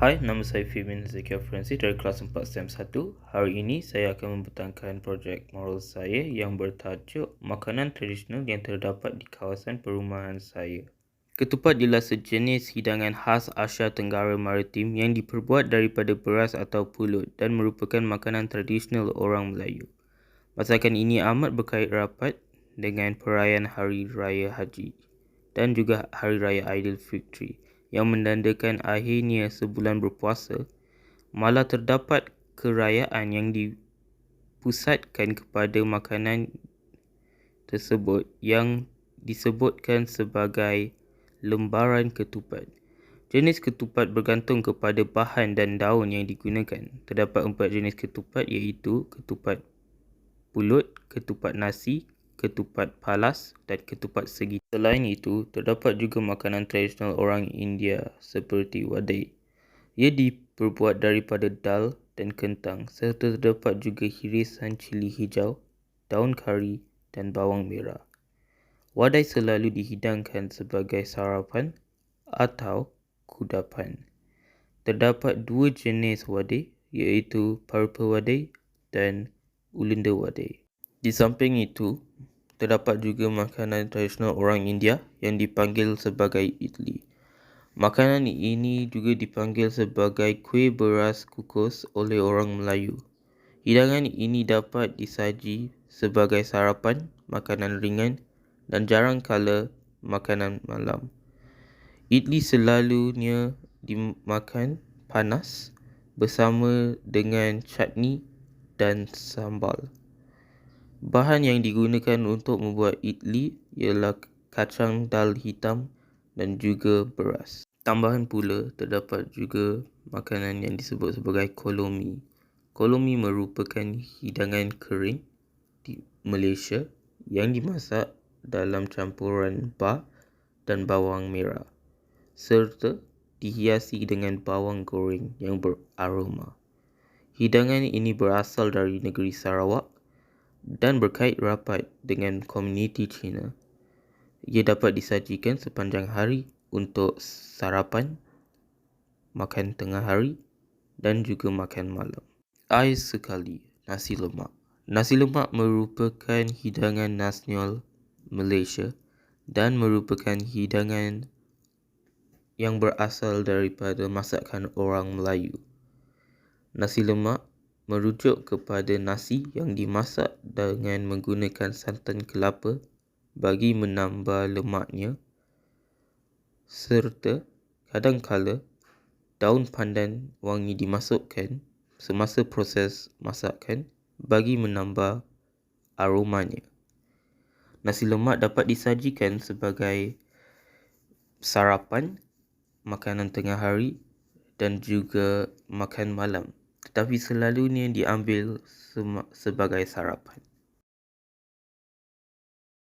Hai, nama saya Fimin Zekia Francis dari kelas 4 STEM 1. Hari ini saya akan membentangkan projek moral saya yang bertajuk Makanan Tradisional yang terdapat di kawasan perumahan saya. Ketupat ialah sejenis hidangan khas Asia Tenggara Maritim yang diperbuat daripada beras atau pulut dan merupakan makanan tradisional orang Melayu. Masakan ini amat berkait rapat dengan perayaan Hari Raya Haji dan juga Hari Raya Aidilfitri yang menandakan akhirnya sebulan berpuasa. Malah terdapat kerayaan yang dipusatkan kepada makanan tersebut yang disebutkan sebagai lembaran ketupat. Jenis ketupat bergantung kepada bahan dan daun yang digunakan. Terdapat 4 jenis ketupat iaitu ketupat pulut, ketupat nasi, ketupat palas dan ketupat segi. Selain itu, terdapat juga makanan tradisional orang India seperti wadai. Ia diperbuat daripada dal dan kentang serta terdapat juga hirisan cili hijau, daun kari dan bawang merah. Wadai selalu dihidangkan sebagai sarapan atau kudapan. Terdapat 2 jenis wadai iaitu purple wadai dan ulinda wadai. Di samping itu, terdapat juga makanan tradisional orang India yang dipanggil sebagai idli. Makanan ini juga dipanggil sebagai kuih beras kukus oleh orang Melayu. Hidangan ini dapat disaji sebagai sarapan, makanan ringan dan jarang kala makanan malam. Idli selalunya dimakan panas bersama dengan chutney dan sambal. Bahan yang digunakan untuk membuat idli ialah kacang dal hitam dan juga beras. Tambahan pula terdapat juga makanan yang disebut sebagai kolomi. Kolomi merupakan hidangan kering di Malaysia yang dimasak dalam campuran bar dan bawang merah serta dihiasi dengan bawang goreng yang beraroma. Hidangan ini berasal dari negeri Sarawak dan berkait rapat dengan komuniti Cina. Ia dapat disajikan sepanjang hari untuk sarapan, makan tengah hari dan juga makan malam. Air sekali, nasi lemak. Nasi lemak merupakan hidangan nasional Malaysia dan merupakan hidangan yang berasal daripada masakan orang Melayu. Nasi lemak merujuk kepada nasi yang dimasak dengan menggunakan santan kelapa bagi menambah lemaknya serta kadangkala daun pandan wangi dimasukkan semasa proses masakan bagi menambah aromanya. Nasi lemak dapat disajikan sebagai sarapan, makanan tengah hari dan juga makan malam, tetapi selalunya diambil sebagai sarapan.